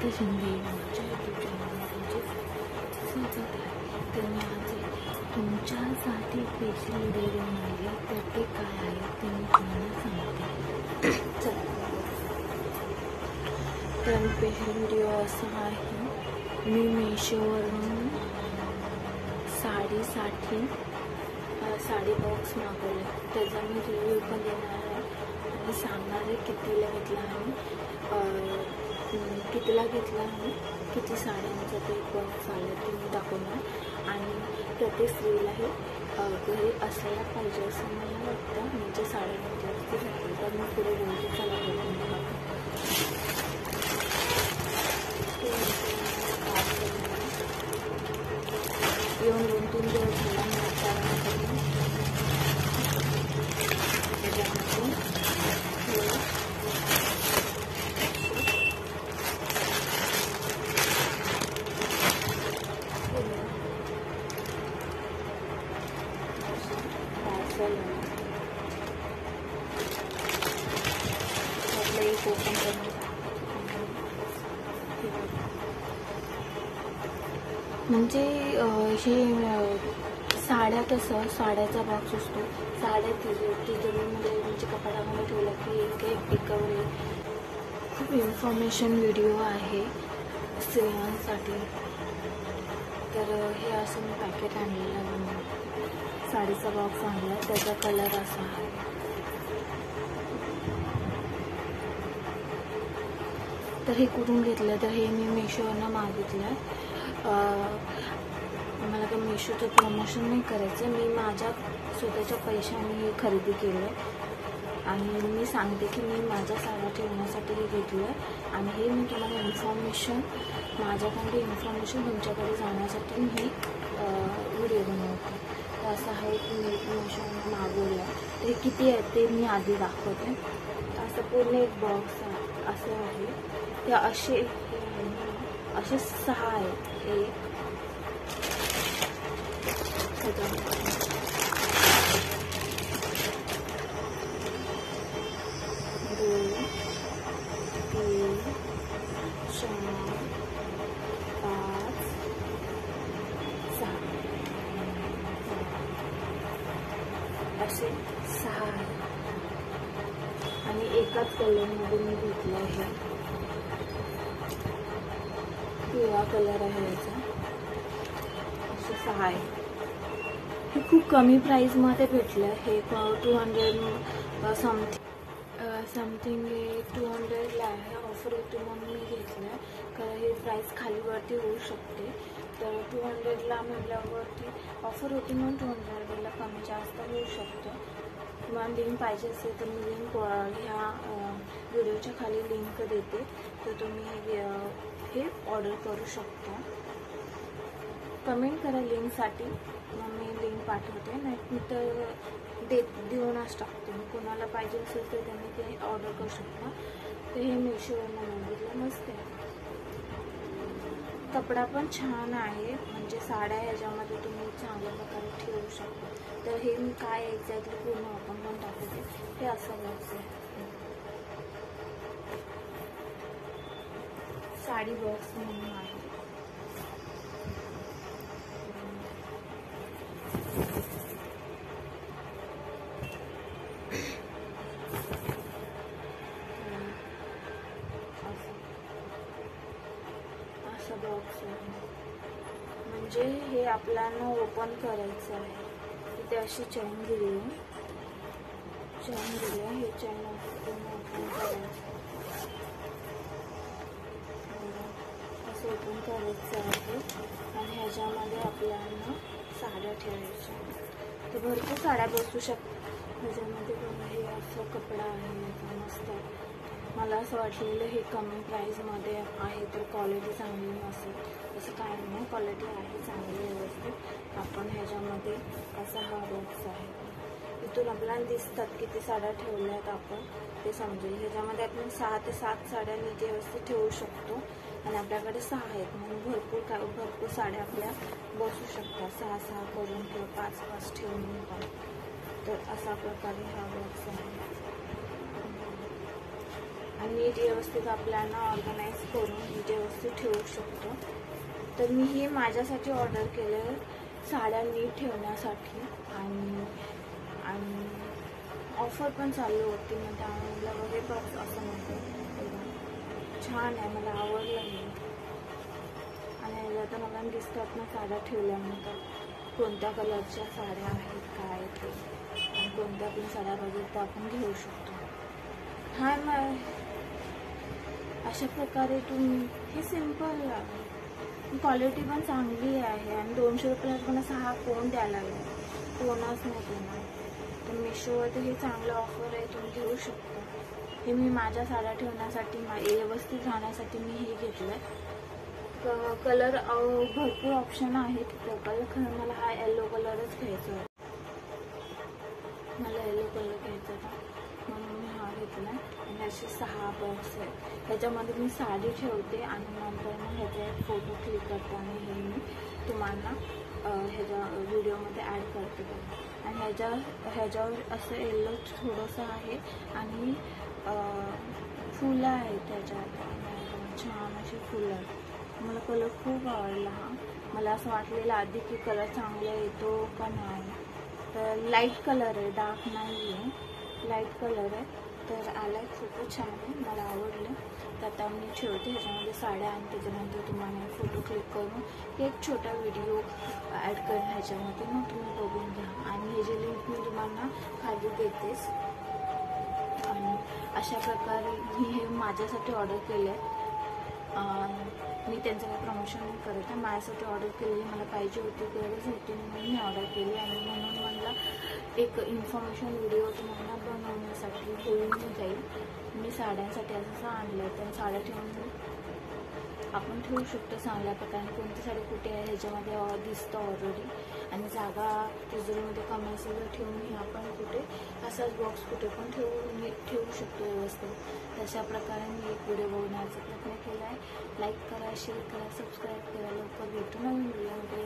सिद्धार्थ शिंदे माझ्या यूट्यूब चॅनलमध्ये स्वागत आहे। तर मी आज तुमच्यासाठी स्पेशल व्हिडिओ घेऊन आली, तर ते काय आहे ते मी तुम्हाला सांगते। चला, तर स्पेशल व्हिडिओ असा आहे, मी मेशोवरून साडीसाठी साडी बॉक्स मागवले, त्याचा मी रिव्ह्यू पण देणार आहे आणि सांगणार आहे कितीला घेतला आणि किती साड्यांचा ते बॉक्स आला ते मी दाखवणार आणि प्रत्येक स्त्रीलाही घरी असायला पाहिजे असं मला वाटतं। म्हणजे साड्यांमध्ये असते जाते, तर मी पुढे बोलते, चला येऊन 2-3 दिवस झाला मी एक ओपन करून म्हणजे हे साड्या कसं साड्याचा बॉक्स असतो, साड्या तिजोरीमध्ये म्हणजे कपाटामध्ये ठेवलं की एक पिकावर खूप इन्फॉर्मेशन व्हिडिओ आहे स्त्रियांसाठी। तर हे असं मी पॅकेट आणलेलं, साडीचा बॉक्स आणला, त्याचा कलर असा आहे। तर हे कुठून घेतलं, तर हे मी मेशोवरनं मागितलं। मला काही मेशोचं प्रमोशन नाही करायचं, मी माझ्या स्वतःच्या पैशाने हे खरेदी केलं आणि मी सांगते की मी माझ्या साड्या ठेवण्यासाठी हे घेतलं आणि हे मी तुम्हाला इन्फॉर्मेशन, माझ्याकडे इन्फॉर्मेशन तुमच्याकडे जाण्यासाठी मी हे व्हिडिओ बनवते। तर असं आहे की मी मेशोवरून मागवलं, हे किती आहे ते मी आधी दाखवते। असं पूर्ण एक बॉक्स असं आहे, ते असे 6 आहेत, 1 2 3 4 5 6 असे 6 आहेत आणि एकाच कलरमध्ये मी घेतलं आहे, पिवळा कलर आहे याचा, असे 6 आहे। हे खूप कमी प्राईजमध्ये भेटलं, हे 200 समथिंग 200ला आहे, ऑफर होती म्हणून मी घेतलं, कारण हे प्राईस खालीवरती होऊ शकते। तर 200ला म्हटल्यावरती ऑफर होती म्हणून 200ला कमी जास्त होऊ शकतं। तुम्हाला लिंक पाहिजे असेल तर मी लिंक ह्या व्हिडिओच्या खाली लिंक देते, तर तुम्ही हे ऑर्डर करू शकता। कमेंट करा लिंकसाठी, मग मी लिंक पाठवते, नाही तर देऊनच टाकते। कोणाला पाहिजे असेल तर त्यांनी ते ऑर्डर करू शकता। तर हे मेशोवरनं मागितलं, मस्त आहे, कपडा पण छान आहे, म्हणजे साड्या ह्याच्यामध्ये तुम्ही चांगल्या प्रकारे ठेवू शकता। तर हे मी काय एक्झॅक्टली पूर्ण ओपन पण टाकते, हे असं बॉक्स आहे, साडी बॉक्स म्हणून आहे। असं बॉक्स आहे, म्हणजे हे आपल्याला ओपन करायचं आहे। इथे अशी चेन दिली आहे, हे चेन ओपन करायचं, असं ओपन करायचं आहे आणि ह्याच्यामध्ये आपल्याला साड्या ठेवायच्या। तर भरपूर साड्या बसू शकतात ह्याच्यामध्ये। बघा, हे असं कपडा आहे याचा, मस्त आहे। मला असं वाटलेलं हे कमी प्राईजमध्ये आहे, तर क्वालिटी चांगली नसेल, असं काय नाही, क्वालिटी आहे चांगली व्यवस्थित। आपण ह्याच्यामध्ये असा हा बॉक्स आहे, इथून आपल्याला दिसतात किती साड्या ठेवल्यात, आपण ते समजेल। ह्याच्यामध्ये आपण 6 ते 7 साड्या नीट व्यवस्थित ठेवू शकतो आणि आपल्याकडे 6 आहेत म्हणून भरपूर साड्या आपल्या बसू शकतात, 6-6 करून किंवा 5-5 ठेवून पण। तर अशा प्रकारे हा बॉक्स आहे आणि नीट व्यवस्थित आपल्याला ऑर्गनाईज करून नीट व्यवस्थित ठेवू शकतो. तर मी हे माझ्यासाठी ऑर्डर केलं साड्या नीट ठेवण्यासाठी. आणि ऑफर पण चालू होती, मग त्यामुळे मला वगैरे बॉक्स असं म्हणतो छान आहे, मला आवडलं हे. आणि आता मला दिसतात ना साड्या ठेवल्यानंतर कोणत्या कलरच्या साड्या आहेत काय ते, आणि कोणत्या पण साड्या बघितल्या तर आपण घेऊ शकतो. हा मग अशा प्रकारे तुम्ही हे सिम्पल आहे, क्वालिटी पण चांगली आहे. आणि 200 रुपयाला तुम्हाला 6 कोण द्यायला लागले, कोणच नाही देणार. तर मिशोवर हे चांगलं ऑफर आहे, तुम्ही घेऊ शकता. हे मी माझ्या साड्या ठेवण्यासाठी व्यवस्थित राहण्यासाठी मी हे घेतलं. कलर भरपूर ऑप्शन आहेत. कलर मला हा येलो कलरच घ्यायचा आहे, मला येलो कलर घ्यायचा होता म्हणून मी हा घेतला. आणि असे 6 बॉक्स आहेत. ह्याच्यामध्ये मी साडी ठेवते आणि नंतर मग ह्याचा एक फोटो क्लिक करते आणि हे मी तुम्हाला ह्याच्या व्हिडिओमध्ये ॲड करते. आणि ह्याच्यावर असं येलो थोडंसं आहे आणि फुलं आहेत त्याच्यात, छान अशी फुलं आहेत. मला कलर खूप आवडला हा. मला असं वाटलेलं आधी की कलर चांगला येतो का नाही. तर लाईट कलर आहे, डार्क नाही आहे, लाईट कलर आहे. तर आला खूपच छान आहे, मला आवडलं. तर आता मी ठेवते ह्याच्यामध्ये साड्या आणि त्याच्यानंतर तुम्हाला फोटो क्लिक करून एक छोटा व्हिडिओ ॲड करेन ह्याच्यामध्ये, मग तुम्ही बघून घ्या. आणि हे जे लिंक मी तुम्हाला खाली देतेच. आणि अशा प्रकारे मी हे माझ्यासाठी ऑर्डर केलं आहे. मी त्यांचं काही प्रमोशन नाही करत आहे, माझ्यासाठी ऑर्डर केलेली मला पाहिजे होती, गरज होती म्हणून मी ऑर्डर केली. आणि म्हणून मला एक इन्फॉर्मेशन व्हिडिओ तुम्हाला बनवण्यासाठी होऊन जाईल. मी साड्यांसाठी असं आणलं आहे, तर साड्या ठेवून आपण ठेवू शकतो चांगल्या प्रकारे. कोणती साडी कुठे आहे ह्याच्यामध्ये दिसतं ऑलरेडी. आणि जागा तिजोरीमध्ये कमी असेल तर ठेवून हे आपण कुठे असाच बॉक्स कुठे पण ठेवू शकतो व्यवस्थित. तशा प्रकारे मी एक व्हिडिओ बनवण्याचा प्रयत्न केला आहे. लाईक करा, शेअर करा, सबस्क्राईब करा. लवकर भेटू नवीन व्हिडिओमध्ये.